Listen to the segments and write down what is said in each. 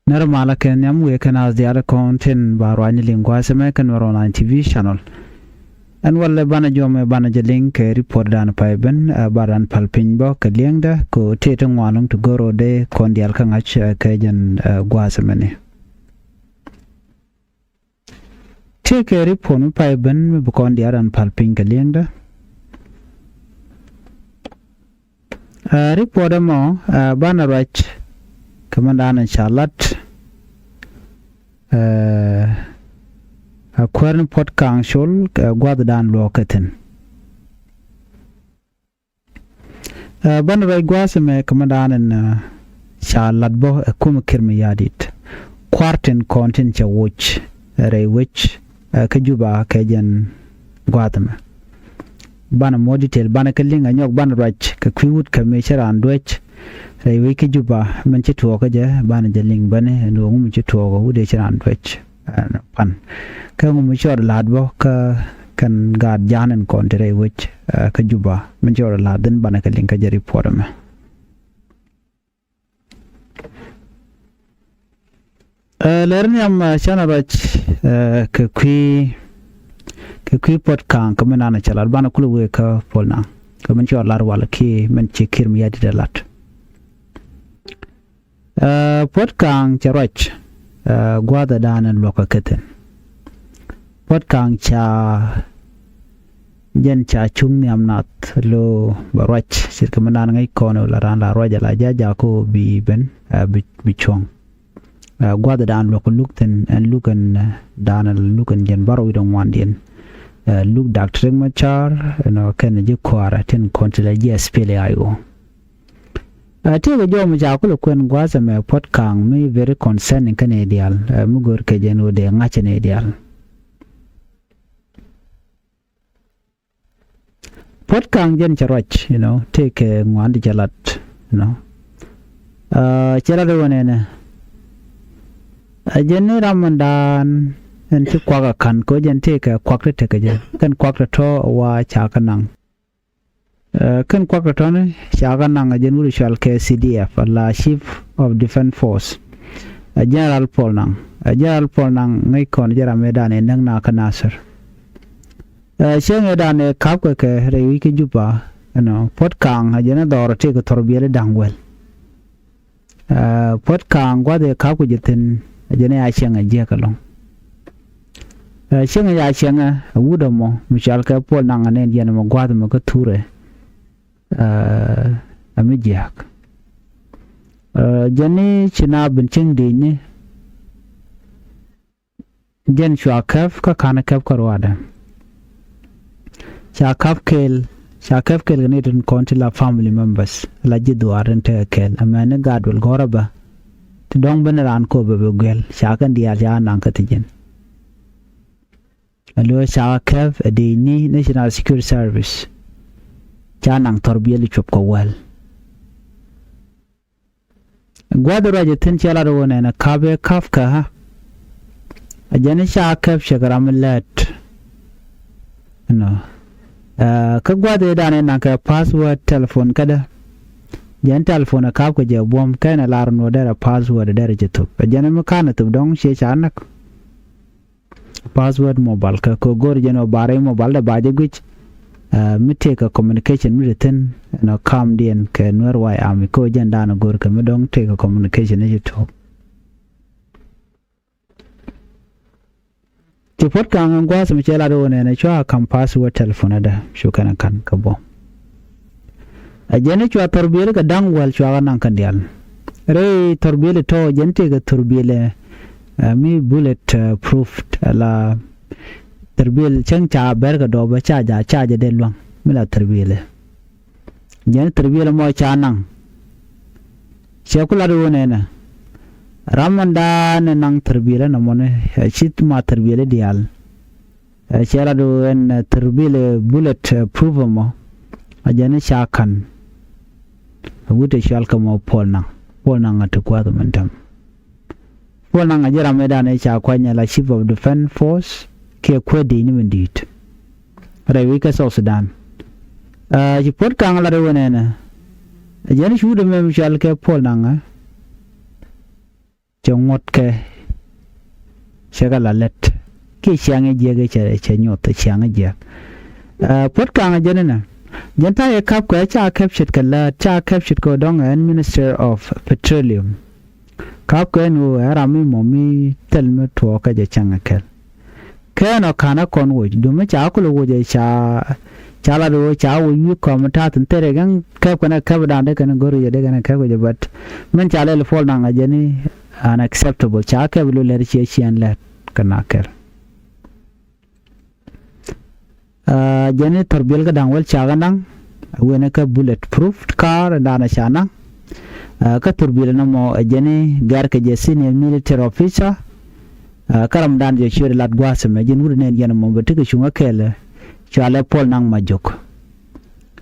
Naramala Kenyam we can as the other content Barwani Lingua American on TV channel. And while Banajome Banajalink report dan Paiben, Baran Palpinbo, Kaliangda, ko Tatum Wanum to Goro de Kondial Kangach Kajan Guasamani. Take a report Paiben, Bukondiar and Palpin Kaliangda. Report mo Banarach. Commandant and Charlotte a quern pot council Guadadan Locatin Banaway Guasame Commandant and Charlotte Bo a Kumakirmi Yadit Quartin content a watch a witch Kajuba Kajan Guadama Bana more detail Banakaling and Yok Banarach Kakwid Kamisha and Dwech Ray wiki juba menchituoka je bana jaling bane ndo menchituoka ude chiran twech pan ka muchor ladbo ka kan gad janen kontre which ka juba menchor laden bana ka link ka jari podam lerniam chanarach ka kwi pot kan kamena chalar bana kulu ka polna ka menchor lar wala ki menchikir mi yadi dalat pot kang charach guada dan and loka keten pot kang cha jen cha chung ni amnat lo barach sir kamanan ngai kono la ran la roja la jaja ko bi ben bi chong guada dan loka lukten and lukan dan and lukan jen baro idong wandien look doctor machar no ken je kwara ten kontila je spele ayo Tiga jom jakulu kwen gwaza me pot kang me very concerning Canadian mugur kejenu de ngachene ideal. Pot kang jen charach, take ngwandi jalat, Charade one Jenny Ramandan and to quagga can go and take a quacker take a jen, can quacker to wa chakanang. Kan kwakratone shaganang a general shall CDF la chief of defense force a general polnang ngai kon jara medan e nang na kanasar medan e kapka ke rewi ke juba pot kang a jena dor te ko torbiele dangwel pot kang gwade kapku jiten jena a chenga je kalong chenga ya chenga wudomo mishal ka polnang ne jena mo gwade mo ko ture amijak jani china binching dini jen shwakaf ka kana kaf karwada shakaf kel gani dun kontila family members la jidu arente kel amane gadwel goraba to dong beneran ko bebe gel shakan dia ja nan katijen alo shakaf dini national security service Chanang torbiyeli chop ko well. Guadura jetin chala rone na kabe kafka ha. Ajani sha kaf shagaramelet. Ka guade dane na ka password telephone kada. Jan telephone ka ko je bom kana larno dara password dara jetu. Ajani makana tu dong she chanak. Password mobile ka ko gor jeno bare mobile da baje gwich. Me take a communication written calm down can where why am ko janda na gor ka me don't take a communication e to pot kan ngwa sam chela do ne na chwa kam password telephone da shukana kan ka bo ajene chwa torbiyel ka dangwal chwa nan kan dial re torbiyel to jente ga torbiyel mi bullet proof la terbil chang cha berga do ba cha de luang mila terbil jen terbil mo cha nang sekula do ne na ramanda ne nang terbil na mone chit ma terbil dial chela do en terbil bullet proof mo ajane cha kan wute shal ka mo pol nang atu kwa to mentam pol nang ajara medan e cha kwanya la chief of defense force ke kwedi ni mendit rewi ka South Sudan ji pot kang la do ne na ajani shude me mishal ke pol nanga ngot ke shagala let ki chiang je ge che nyot chiang je pot kang je na janta ye kap ko cha captured kala cha captured ko dong and Minister of Petroleum kap ko no arami momi telme to ka je chang kel kana kana kon wo du me cha ko wo je cha la do cha wo yu ko mata tan tere gan kap kana kap dan de kana gori je de kana kap je but men cha le fol na je ni unacceptable cha ka bu le che chian le kana kel jene torbil ka dangwal chaga nang wena ka bulletproof car dana chana ka torbil na mo jene gar ka je senior military officer karam dan je shiri lat gwasa me jen wurne yen mo betika shunga kele chala pol nang majok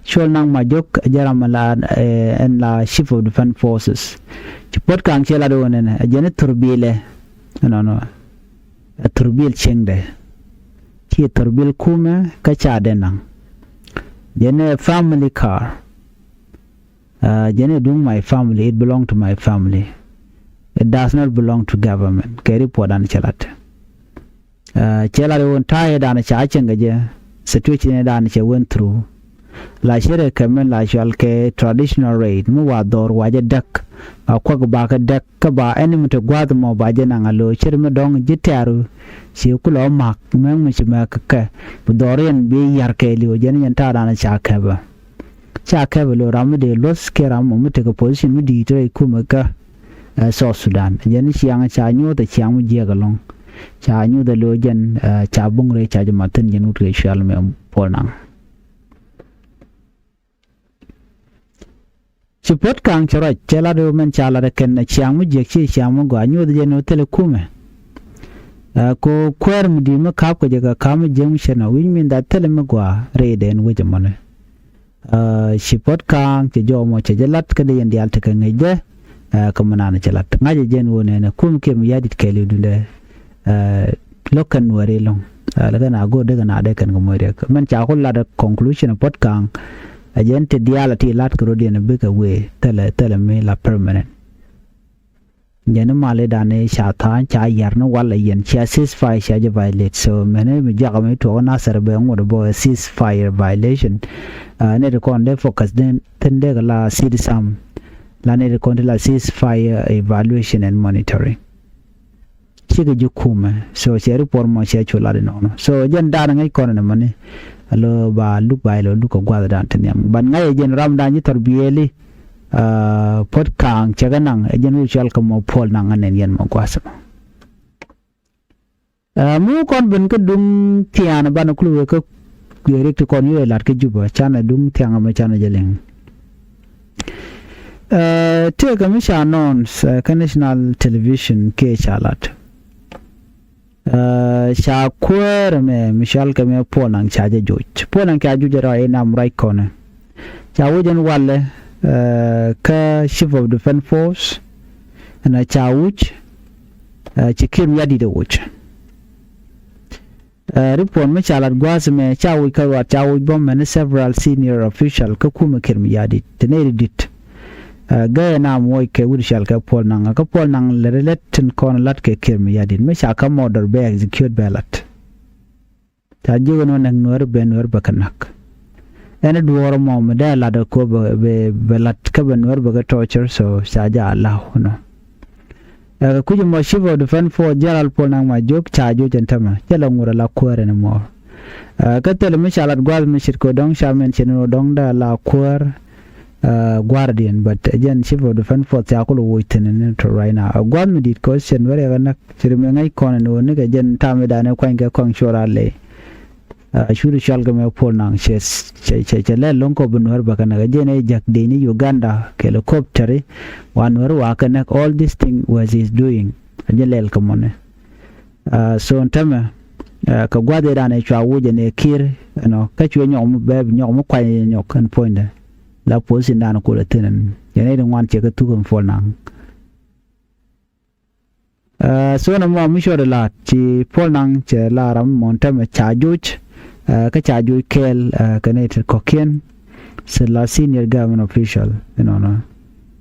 shol nang majok jaram la en la chief of defense forces chipot kan chela do ne jene torbile no torbil chengde ki torbil kuma ka cha denang jene family car jene dung my family, it belong to my family, it does not belong to government keri podan chalat chelare won taye dan cha chenga je situation dan che went through la shere kamen la shal ke traditional raid mu wa dor waje dak akwa ba ka dak ka ba enemy to gwad mo ba je nan alo shere me dong jitaru si kulo mak men mu chi ma ka bu dorien bi yar ke li o jen yan ta dan cha ka ba lo ram de los ke ram mu te ko position mu di tre ku ma ka so Sudan jen siang cha nyu de chiang mu je ga long cha nyu de lo jen cha bung re cha ma ten jen ut re shal me polnang support kang chara chela do men chala de ken chiang mu je chi chiang mu ga nyu de jen tele kume ko kwer mu di ma kap ko je ga kam jem shena win min da tele me gwa re den we je mone support kang che jo mo che lat ka de yen dial te kan ngeje kamana na chelat ngaje jen wone na kum ke mi yadit kele dunde lokan wari long laga na go daga na de kan go mo de men cha ko la da conclusion pot kang agent diality lat ko de na bika we tele me la permanent jena male dane sha tha cha yar no wala yen cha ceasefire sha je violate so mene mi jaga me to na serbe ngod bo ceasefire violation ne de kon de focus den tende la sidisam la ne de kon la ceasefire evaluation and monitoring chiga jukuma so sheri por mo she chola de no so jen da ngai kon ne mane alo ba look by lo look gwa da tan yam ban ngai jen ram da ni torbiyeli pot kang chaganang jen u chal ko mo pol nang anen yen mo kwasa mu kon ben ko dum tiana ban klu ko direct kon yo lat ke juba chana dum tianga ma chana jeleng te ga mi shanon national television ke chalat sha kwer me mishal ke me ponang chaje joj ponang ka juje ra ina mrai kone cha wujen walle ka chief of defense force na cha wuj chikim yadi de wuj report me chalat gwas me cha wuj ka wa cha wuj bom me several senior official ka kuma kirmi yadi teneri dit gaya na moy ke wuri shal ka pol nang le relatin kon lat ke kirmi yadin me sha ka model be execute ballot ta jigo no nang nor ben nor bakanak ene duworo mo me da la da ko be ballot ka ben nor baga torture so sha ja Allah no ku mo shivo defense for general pol nang ma jok cha jo jentama jala ngura la kwere ne mo ka tele me shalat gwal me shit ko dong sha men cheno dong da la kwere guardian but again chief of defense force yakulu woiten to right now gwad me dit question where ga nak chirme ngai kon no ne ga jen tame da ne kwan ga kon shorale shuru shal ga me pol nang che le lonko bunwar baka na ga jen e jak de ni Uganda helicopter one war wa ka nak all this thing was is doing ajel el kamone so ntame ka gwade da ne chwa wuje ne kir no ka chwe nyom be nyom kwa nyok kan point la posin dan ko le tenen yene de wan che ka tu ko fol nang so na mo mi shore la ti pol nang che la ram monta me cha juj ka cha juj kel ka ne te koken se la senior government official no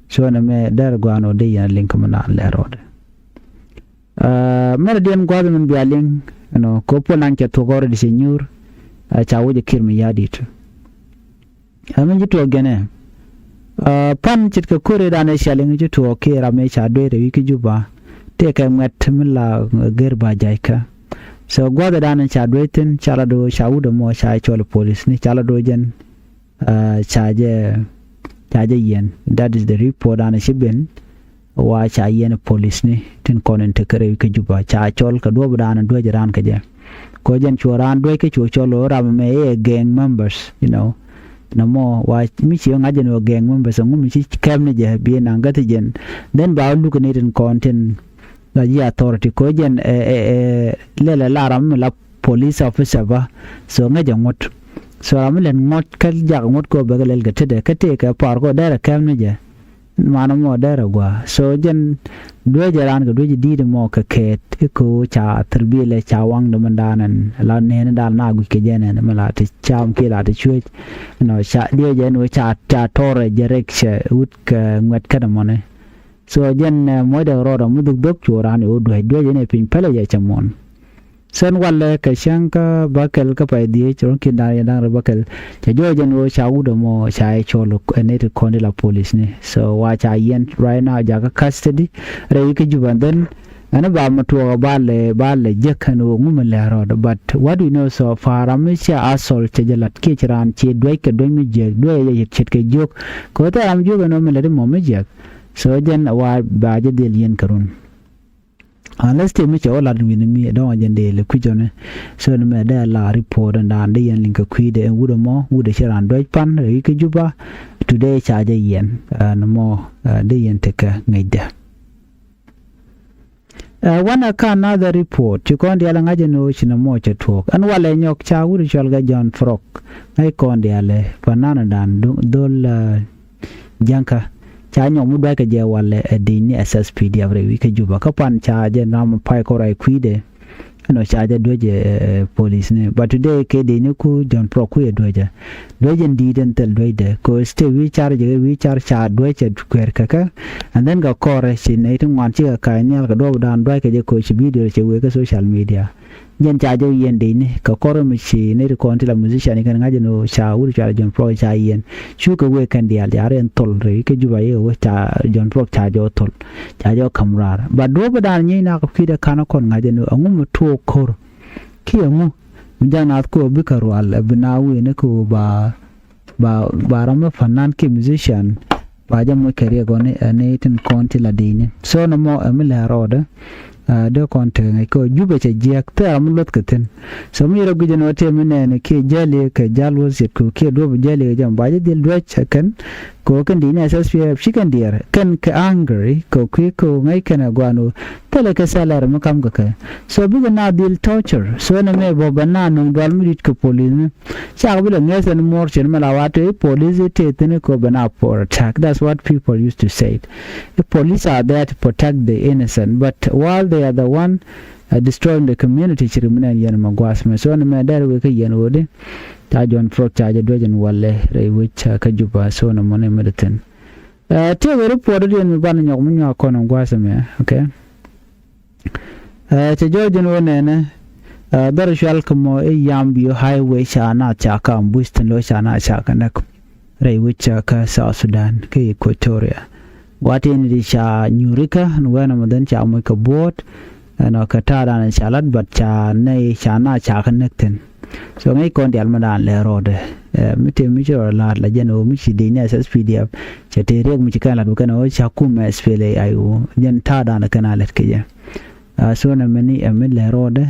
so na me dar gwano de yan link mana le rode Meradian gwa min bialing ko polan ke to gore de senior cha wuje kirmi yadit amin jito gene pan chit ka kore da ne shaling jito ke rame cha do re wiki juba te ka ngat mila gerba jaika so gwa da ne cha do tin chala do shaudo mo cha chol police ni chala do jen chaje yen that is the report an shiben wa cha yen police ni tin konen te kare ke juba cha chol ka do bran do jaran ka je ko jen choran do ke cholo ram me gang members no mo wa mi chi ngaje no gang members ngum chi kam ne je bi na ngati jen then ba lu ke tin content la ya authority ko jen le la ram la police officer ba so ngaje ngot so amilen ngot kal jag ngot ko begalel gatede kate ka par ko dara kam ne je mana mo dara gwa so jen do jaran ga do di de mo ka ket ko cha terbile cha wang de mandanan la ne dal na gu ke jene mala te cham ke la te chue cha de je no cha tore jerek che ut ka ngat ka mo ne so jen mo de ro do mu duk choran o do jene pin pele je chamon sen walle ka shanka bakel ka pa die chon ki da yang bakel cha jojen wo cha udo mo cha cholo ne te konde la police ne so wa cha yen right now ja ka custody re ki juban den ana ba matu ba le jekano ngumle rod but what we know so far amisha asol cha jalat ke chiran che doi ke doi mi je doi ye chet ke jok ko ta am jogo no mele mo me je so jen wa ba je del yen karun unless te mi chola win mi don ajende le kujone so me da la report and and yen link kuide en wudo mo wude chiran doj pan ri ke juba today charge yen no mo de yen teka ngida one another report you kon dia ngaje no china mo che talk an wale nyok cha wude cholga John Frok ai kon dia le panana dan dol janka cha nyom mu dwa ka je wale dini SSPD avre wi ke juba ka pan cha je nam pai ko rai kuide cha je doje police ne but today ke dini ku John Pro ku doje ndi den tel doide ko ste wi char cha doje kwer kaka and then ga kore sin ne tun wan chi ka nyal ka do dan dwa ke je ko chi video che we ka social media jen cha je yen dini ka kore mi chi ne ko anti la musician kan ngaje no cha uri cha John Pro cha yen chu ka we kan dia ya ren tol re ke juba ye we cha John Pro cha jo tol cha jo kamrar ba do ba dan ni na ka kide kana kon ngaje no ngum to kor kiyamu mjana ko bikaru al binawi ne ko ba ram fanan ke musician ba jam mo kare gone ne tin konti la dini so no mo amila roda do konte ngai ko jube che jiak ta am lot katen so mi ro gujeno te mene ke jale ka jalwo set ko ke do jale jam ba dil do chakan ko kan dini SSPF shikan diar kan ka angry ko ngai kana gwano tele ka salar mo kam ka so bi na dil torture so na me bo banana dal mi ko police cha bi la ngesen mor chen mala wate police te tene ko bana for attack that's what people used to say the police are there to protect the innocent but while they are the one destroying the community chirimna yan magwas me so na me dar we ka yan wode ta John Frok cha je dojen walle re which ka juba so na mone mediten te we report den ban nyok mu nyok kono gwasa me okay te jojen wone ne dar shal ko yambio highway cha na cha ka bustin lo cha na cha ka nak re which ka South Sudan ke Equatoria wati ni cha nyurika nwana madan cha mo ka bot na ka ta da na chalat bat cha nei cha na cha ka nekten so ngai kon dial madan le rode mite mi jo la jeno mi chi de ne SSPDF cha te reg mi kan la du kana o cha kum SPLA ayu jen ta da na kana let ke ja so na meni le rode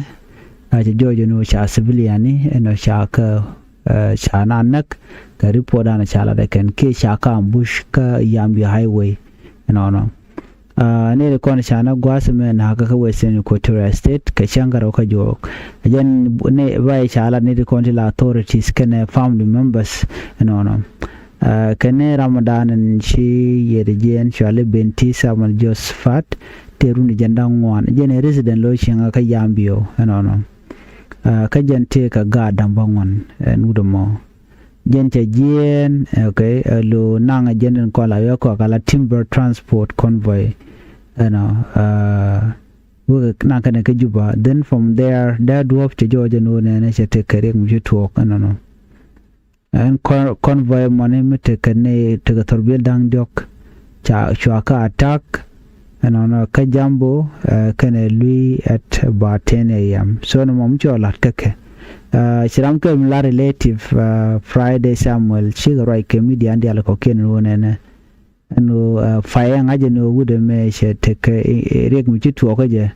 a jojo no cha civilian ni no cha ka cha na nak ka report da na cha la de kan ke cha ka bush ka yambi highway no ne da kon shana gwasme na haka kawai sai Equatorial State ka shangaro ka jo jan ne bai shala ne da kon la authorities kana family members no kane Ramadan shi yerjen shale benti samal Josephat teruni jandan wan jene resident lo shinga ka yambio no ka jante ka ga dambangon nudomo gente jen okay lo nanga jenden ko la yo ko kala timber transport convoy wo na kana ka juba then from there that dwarf to Georgia no ne che te kare mu talk no and convoy money me te kane te ga torbil dang diok cha ka attack no ka jambo kana lui at about 10 a.m. so no mom chola kake shiram ke la relative Friday Samuel chiga right ke media ndi ala ko ken no ne no fire ngaje no wude me che te ke rek mu chitu ko je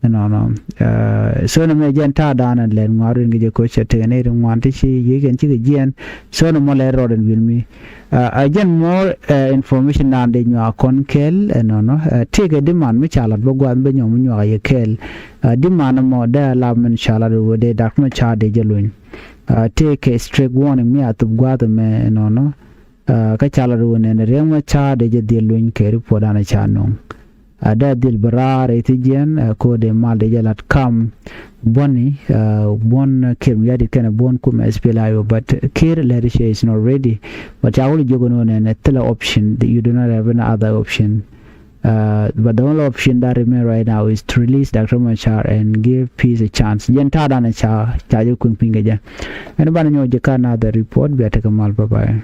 no so no me jenta dana len ngaru ngi ko che te ne ngwan ti chi yigen chi gen so no mo le roden will me again more information na de nyo kon kel no tege demand mi chala bo gwan be nyom nyo ye kel demand mo da la men chala do de dak ma cha de jelun take a strict warning me at gwa de me no ka chala do ne re ma cha de je de lun ke report ana cha no ada dil barar etigen ko de mal de jalat kam boni bon kim yadi kana bon kum SPLIO but care leadership is not ready but I will jogo no ne tele option that you do not have any other option but the only option that remain right now is to release Dr. Machar and give peace a chance jenta dana cha ju kun pinga ja and ban nyo je kana the report be ta kamal bye bye